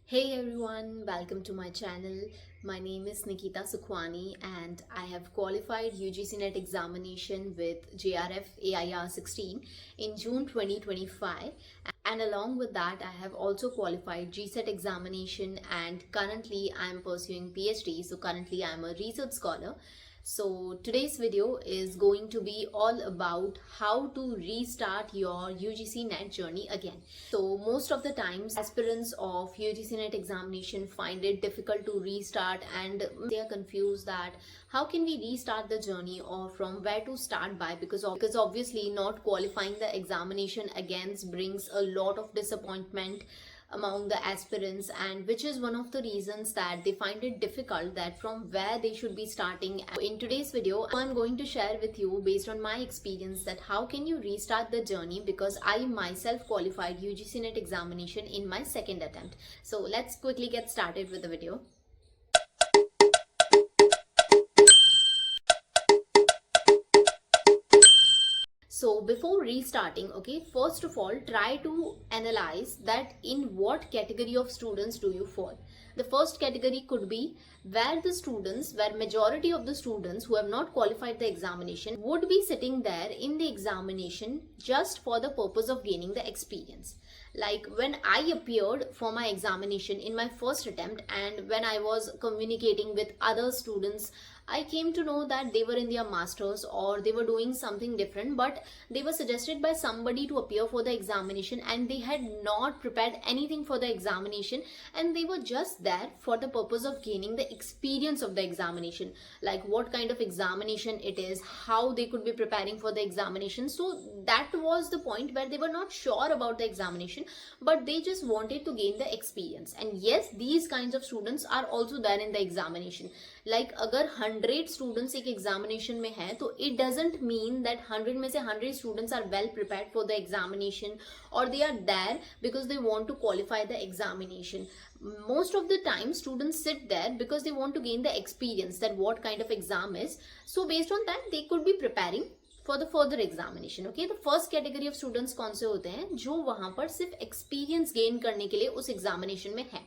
Hey everyone, welcome to my channel. My name is Nikita Sukhwani and I have qualified UGC NET examination with JRF AIR 16 in June 2025, and along with that I have also qualified GSET examination, and currently I am pursuing PhD. So currently I am a research scholar. So today's video is going to be all about how to restart your UGC NET journey again. So most of the times aspirants of UGC NET examination find it difficult to restart, and they are confused that how can we restart the journey or from where to start by, because obviously not qualifying the examination again brings a lot of disappointment among the aspirants, and which is one of the reasons that they find it difficult that from where they should be starting. In today's video I'm going to share with you, based on my experience, that how can you restart the journey, because I myself qualified UGC NET examination in my second attempt. So let's quickly get started with the video. So before restarting, okay, first of all, try to analyze that in what category of students do you fall. The first category could be where majority of the students who have not qualified the examination would be sitting there in the examination just for the purpose of gaining the experience. Like when I appeared for my examination in my first attempt, and when I was communicating with other students, I came to know that they were in their masters or they were doing something different, but they were suggested by somebody to appear for the examination and they had not prepared anything for the examination, and they were just there for the purpose of gaining the experience of the examination, like what kind of examination it is, how they could be preparing for the examination. So that was the point where they were not sure about the examination, but they just wanted to gain the experience. And yes, these kinds of students are also there in the examination. Like अगर 100 students एक examination में हैं, तो it doesn't mean that 100 में से 100 students are well prepared for the examination or they are there because they want to qualify the examination. Most of the time students sit there because they want to gain the experience that what kind of exam is. So based on that they could be preparing for the further examination. Okay, the first category of students कौन से होते हैं जो वहां पर सिर्फ experience gain करने के लिए उस examination में है.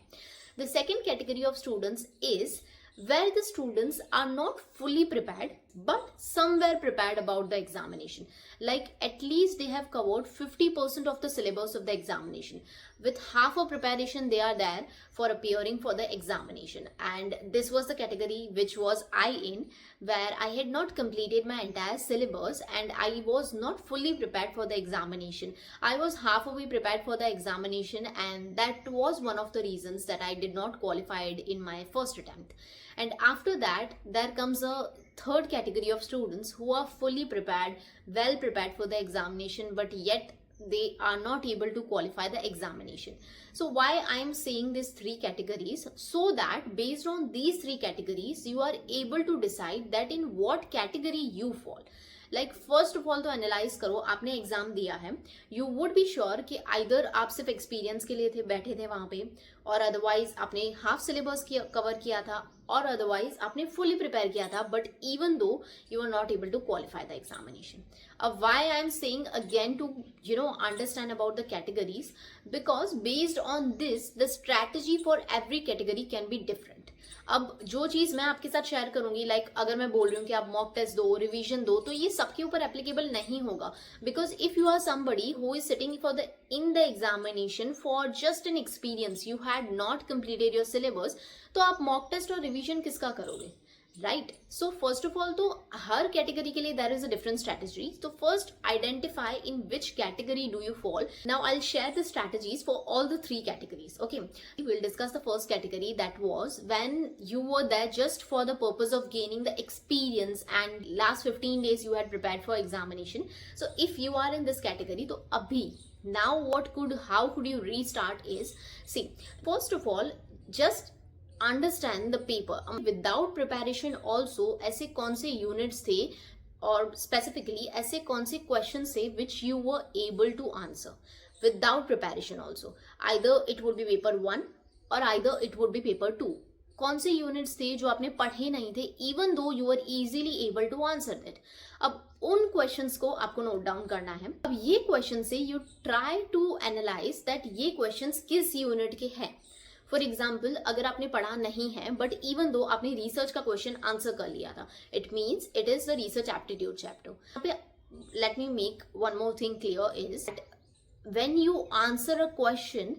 The second category of students is where the students are not fully prepared but somewhere prepared about the examination, like at least they have covered 50% of the syllabus of the examination. With half of preparation they are there for appearing for the examination, and this was the category which was I in, where I had not completed my entire syllabus and I was not fully prepared for the examination. I was halfway prepared for the examination, and that was one of the reasons that I did not qualify in my first attempt. And after that there comes a third category of students who are fully prepared, well prepared for the examination, but yet they are not able to qualify the examination. So why I am saying these three categories? So that based on these three categories you are able to decide that in what category you fall. Like first of all तो analyse करो, आपने exam दिया है, you would be sure कि either आप सिर्फ experience के लिए थे, बैठे थे वहां पे, और अदरवाइज आपने हाफ सिलेबस कवर किया था, और अदरवाइज आपने फुली प्रिपेयर किया था, but even though you are not able to qualify the examination. अब why I am saying again to understand about the categories, because based on this the strategy for every category can be different. अब जो चीज मैं आपके साथ share करूंगी, like अगर मैं बोल रही हूँ कि आप मॉक टेस्ट दो, रिवीजन दो, तो ये सबके ऊपर एप्लीकेबल नहीं होगा. Because if you are somebody who is sitting for the in the examination for just an experience, you had not completed your syllabus, तो आप मॉक टेस्ट और रिवीजन किसका करोगे, right? So first of all तो हर category के लिए there is a different strategy. तो first identify in which category do you fall. Now I will share the strategies for all the three categories. Okay, we will discuss the first category, that was when you were there just for the purpose of gaining the experience and last 15 days you had prepared for examination. So if you are in this category, तो अभी now how could you restart is, see, first of all just understand the paper. Without preparation also ऐसे कौन से units थे और specifically ऐसे कौन से क्वेश्चन थे which you were able to answer without preparation also. Either it would be paper 1 और either it would be paper 2. कौन से यूनिट्स थे जो आपने पढ़े नहीं थे, even though you are easily able to answer that. अब उन क्वेश्चंस को आपको नोट डाउन करना है. अब ये क्वेश्चन से you try to analyse that ये क्वेश्चंस किस यूनिट के हैं. फॉर एग्जाम्पल अगर आपने पढ़ा नहीं है बट इवन दो आपने रिसर्च का क्वेश्चन आंसर कर लिया था, it means it is the research aptitude chapter. यहाँ पे let me make one more thing clear is when you answer a question,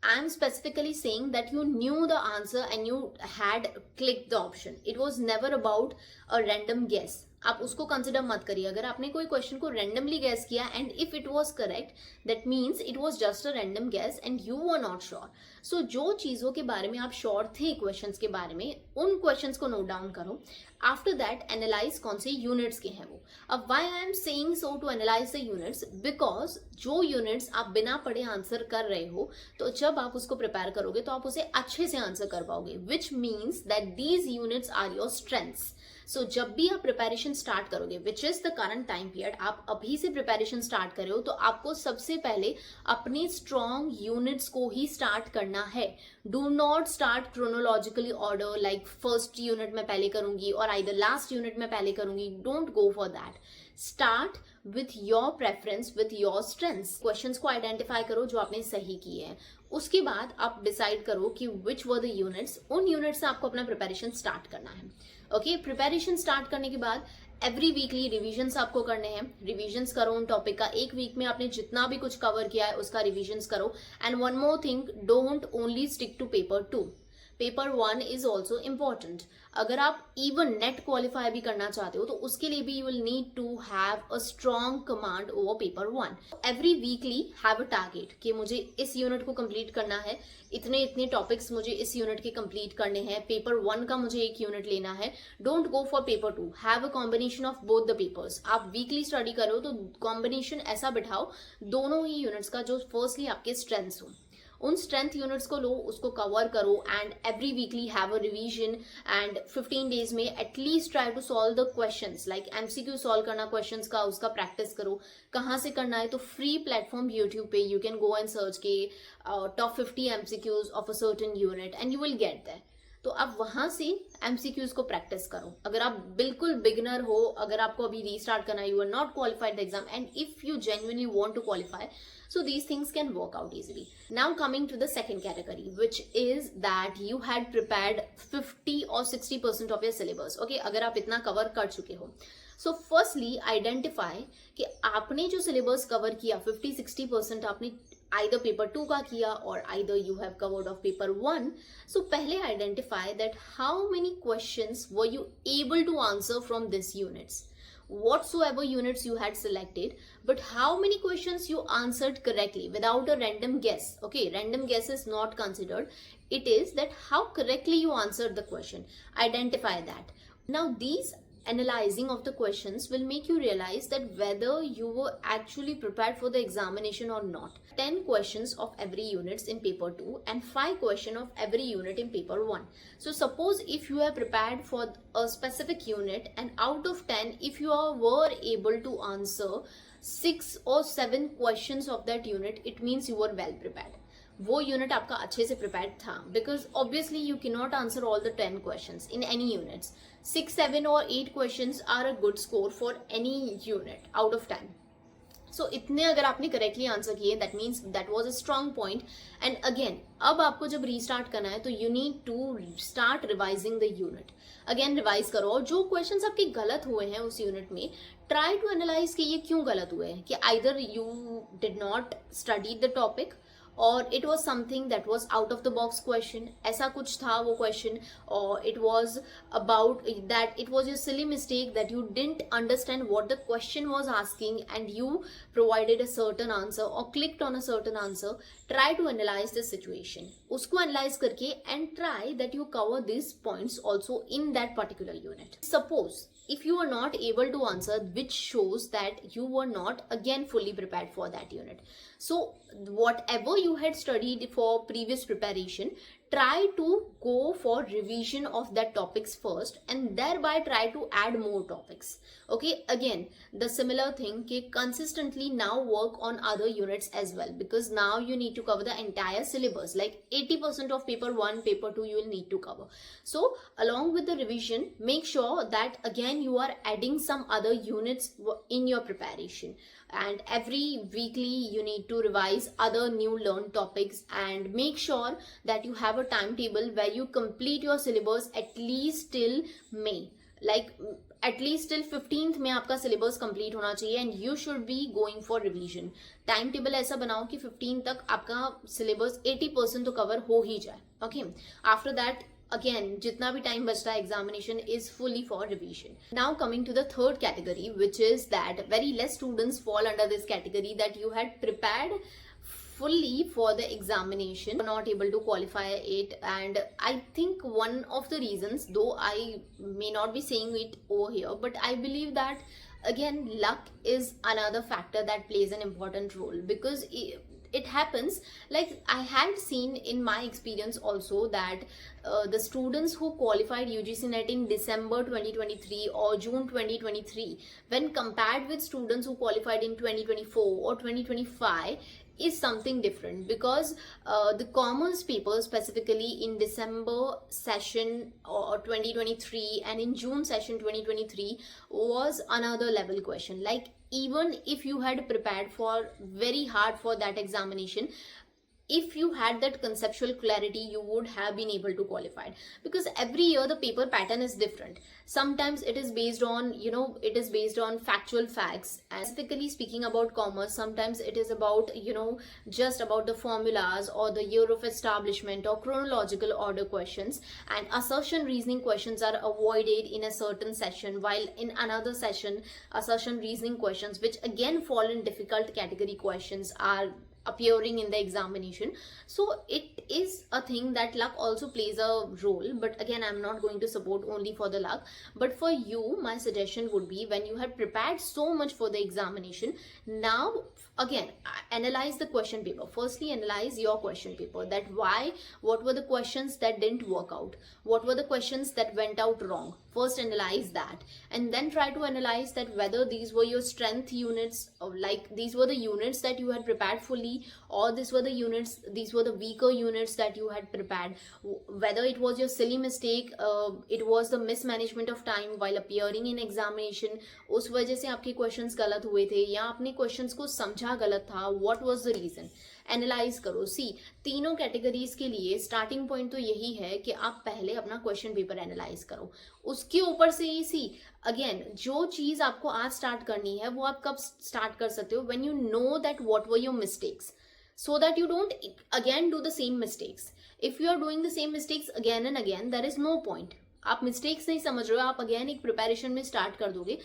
I'm specifically saying that you knew the answer and you had clicked the option. It was never about a random guess. आप उसको consider मत करिए. अगर आपने कोई question को randomly guess किया and if it was correct that means it was just a random guess and you were not sure. So जो चीजों के बारे में आप श्योर थे क्वेश्चंस के बारे में, उन क्वेश्चंस को नोट डाउन करो. आफ्टर दैट एनालाइज कौन से यूनिट्स के हैं वो. अब why I am saying so to analyse the units, because जो यूनिट्स आप बिना पढ़े आंसर कर रहे हो, तो जब आप उसको प्रिपेयर करोगे तो आप उसे अच्छे से आंसर कर पाओगे, which means that these units are your strengths. So जब भी आप प्रिपरेशन स्टार्ट करोगे, which is the current time period, आप अभी से प्रिपरेशन स्टार्ट कर रहे हो, तो आपको सबसे पहले अपने स्ट्रॉन्ग यूनिट्स को ही स्टार्ट करना है. Do not start chronologically order, like first unit में पहले करूंगी और आइदर लास्ट यूनिट में पहले करूंगी. Don't go for that. Start with your preference, with your strengths. Questions को आइडेंटिफाई करो जो आपने सही किए हैं. उसके बाद आप डिसाइड करो कि विच वर द यूनिट्स. उन यूनिट्स से आपको अपना प्रिपरेशन स्टार्ट करना है. ओके, प्रिपरेशन स्टार्ट करने के बाद एवरी वीकली रिविजन्स आपको करने हैं. रिविजन्स करो उन टॉपिक का. एक वीक में आपने जितना भी कुछ कवर किया है उसका रिविजन्स करो. And one more thing, don't only stick to paper 2. Paper 1 is also important. अगर आप इवन नेट क्वालिफाई भी करना चाहते हो तो उसके लिए भी you will need to have a strong command over paper 1. Every weekly have a target कि मुझे इस यूनिट को कंप्लीट करना है, इतने इतने टॉपिक्स मुझे इस यूनिट के कंप्लीट करने हैं. पेपर 1 का मुझे एक यूनिट लेना है. Don't go for paper 2. Have a combination of both the papers. आप वीकली स्टडी करो तो कॉम्बिनेशन ऐसा बिठाओ दोनों ही यूनिट्स का जो फर्स्टली आपके स्ट्रेंथ्स हो. उन स्ट्रेंथ यूनिट्स को लो, उसको कवर करो and every weekly have a revision. And 15 days में at least try to solve the questions, like MCQ solve करना क्वेश्चंस का, उसका प्रैक्टिस करो. कहाँ से करना है तो फ्री प्लेटफॉर्म यूट्यूब पे you can go and search के top 50 MCQs of a certain unit and you will get that. तो आप वहां से एमसीक्यूज को प्रैक्टिस करो. अगर आप बिल्कुल बिगिनर हो, अगर आपको अभी रीस्टार्ट करना है, you are not qualified the exam and if you genuinely want to qualify, so these things can work out easily. Now coming to the second category, which is that you had prepared 50 or 60% of your syllabus. Okay, अगर आप इतना cover कर चुके हो, so firstly identify कि आपने जो syllabus cover किया 50-60% आपने either paper 2 का किया or either you have covered of paper 1. So पहले identify that how many questions were you able to answer from these units. Whatsoever units you had selected, but how many questions you answered correctly without a random guess. Okay, random guess is not considered. It is that how correctly you answered the question. Identify that. Now these analyzing of the questions will make you realize that whether you were actually prepared for the examination or not. 10 questions of every unit in paper 2 and 5 questions of every unit in paper 1. So suppose if you are prepared for a specific unit and out of 10 if you were able to answer 6 or 7 questions of that unit, it means you were well prepared. वो unit आपका अच्छे से prepared था, because obviously you can not answer all the 10 questions in any units. 6, 7 और 8 questions are a good score for any unit out of 10. So इतने अगर आपने correctly answer किए, that means that was a strong point. And again अब आपको जब restart करना है तो you need to start revising the unit. Again revise करो और जो क्वेश्चंस आपके गलत हुए हैं उस यूनिट में, ट्राई टू एनालाइज कि ये क्यों गलत हुए हैं. कि either you did not study the topic or it was something that was out of the box question, ऐसा कुछ था वो question, or it was about that it was your silly mistake that you didn't understand what the question was asking and you provided a certain answer or clicked on a certain answer. Try to analyze the situation, उसको analyze करके and try that you cover these points also in that particular unit. Suppose if you are not able to answer, which shows that you were not again fully prepared for that unit. So whatever you had studied for previous preparation, try to go for revision of that topics first and thereby try to add more topics. Okay, again the similar thing कि consistently now work on other units as well, because now you need to cover the entire syllabus, like 80% of paper 1, paper 2 you will need to cover. So along with the revision, make sure that again you are adding some other units in your preparation, and every weekly you need to revise other new learned topics and make sure that you have a timetable where you complete your syllabus at least till May. Like at least till 15th में आपका syllabus complete होना चाहिए and you should be going for revision. Time table ऐसा बनाओ कि 15 तक आपका syllabus 80% तो cover हो ही जाए. Okay, after that again जितना भी time बचता है examination is fully for revision. Now coming to the third category, which is that very less students fall under this category, that you had prepared fully for the examination, not able to qualify it. And I think one of the reasons, though I may not be saying it over here, but I believe that again luck is another factor that plays an important role, because it happens, like I had seen in my experience also, that the students who qualified UGC NET in December 2023 or June 2023, when compared with students who qualified in 2024 or 2025, is something different, because the commerce paper specifically in December session or 2023 and in June session 2023 was another level question. Like even if you had prepared for very hard for that examination, if you had that conceptual clarity, you would have been able to qualify, because every year the paper pattern is different. Sometimes it is based on, it is based on factual facts, and specifically speaking about commerce, sometimes it is about, just about the formulas or the year of establishment or chronological order questions, and assertion reasoning questions are avoided in a certain session, while in another session assertion reasoning questions, which again fall in difficult category questions, are appearing in the examination. So it is a thing that luck also plays a role, but again I'm not going to support only for the luck. But for you, my suggestion would be, when you have prepared so much for the examination, now again analyze the question paper. Firstly, analyze your question paper, that what were the questions that didn't work out, what were the questions that went out wrong. First analyze that, and then try to analyze that whether these were your strength units, or like these were the units that you had prepared fully, or these were the weaker units that you had prepared. Whether it was your silly mistake, it was the mismanagement of time while appearing in examination, उस वजह से आपके questions गलत हुए थे, या आपने questions को समझा गलत था, what was the reason. Analyse करो. सी, तीनों कैटेगरीज के लिए स्टार्टिंग पॉइंट तो यही है कि आप पहले अपना क्वेश्चन पेपर एनालाइज करो. उसके ऊपर से ही सी, अगेन जो चीज आपको आज स्टार्ट करनी है वो आप कब स्टार्ट कर सकते हो, when you know that what were your mistakes, so that you don't again do the same mistakes. If you are doing the same mistakes again and again, there is no point. आप mistakes नहीं समझ रहे हो, आप again एक preparation में start कर दोगे,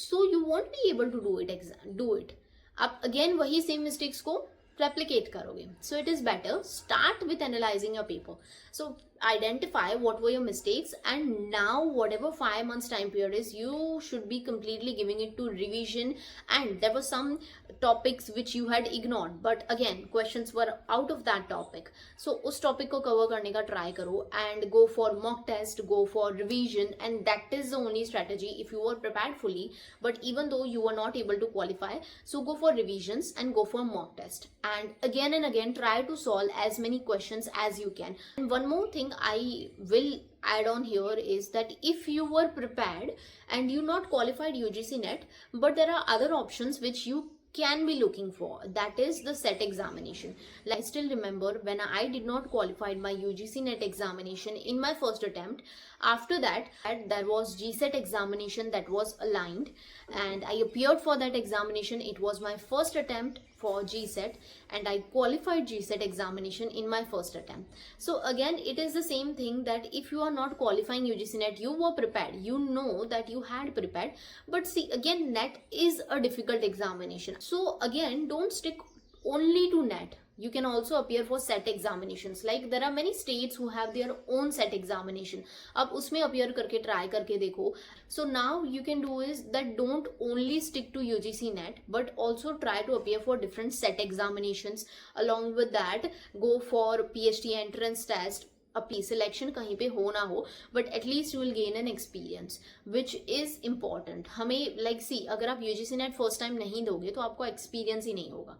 so you won't be able to do it. आप अगेन वही सेम मिस्टेक्स को replicate करोगे. So it is better start with analyzing your paper. So identify what were your mistakes, and now whatever 5 months time period is, you should be completely giving it to revision. And there were some topics which you had ignored, but again questions were out of that topic, so उस topic को cover करने का try करो, and go for mock test, go for revision, and that is the only strategy if you were prepared fully but even though you were not able to qualify. So go for revisions and go for mock test, and again try to solve as many questions as you can. And one more thing I will add on here is that if you were prepared and you not qualified UGC NET, but there are other options which you can be looking for, that is the set examination. Like I still remember when I did not qualify my UGC NET examination in my first attempt. After that there was GSET examination that was aligned, and I appeared for that examination. It was my first attempt for GSET, and I qualified GSET examination in my first attempt. So again it is the same thing, that if you are not qualifying UGC NET, you were prepared, you know that you had prepared, but see again NET is a difficult examination. So again don't stick only to NET. You can also appear for set examinations. Like there are many states who have their own set examination. आप उसमें appear करके try करके देखो. So now you can do is that don't only stick to UGC NET, but also try to appear for different set examinations. Along with that, go for PhD entrance test. अपनी selection कहीं पे हो ना हो, but at least you will gain an experience which is important. हमें like सी, अगर आप UGC net first time नहीं दोगे तो आपको एक्सपीरियंस ही नहीं होगा.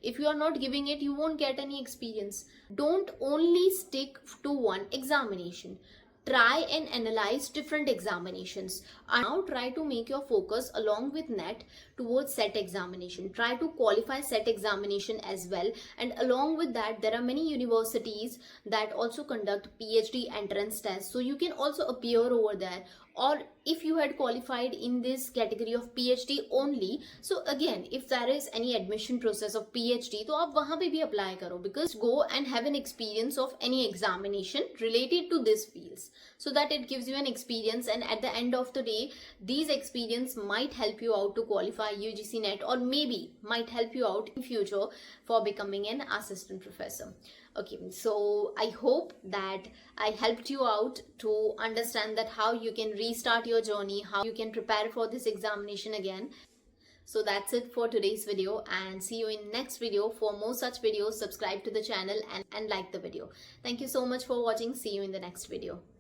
If you are not giving it, you won't get any experience. Don't only stick to one examination. try and analyze different examinations. Now try to make your focus along with NET towards SET examination. Try to qualify SET examination as well, and along with that there are many universities that also conduct PhD entrance tests, so you can also appear over there. Or if you had qualified in this category of PhD only, so again if there is any admission process of PhD, तो आप वहाँ पे भी apply करो, because go and have an experience of any examination related to this fields, so that it gives you an experience, and at the end of the day these experience might help you out to qualify UGC NET, or maybe might help you out in future for becoming an assistant professor. Okay, so I hope that I helped you out to understand that how you can restart your journey, how you can prepare for this examination again. So that's it for today's video, and see you in next video. For more such videos, subscribe to the channel and like the video. Thank you so much for watching. See you in the next video.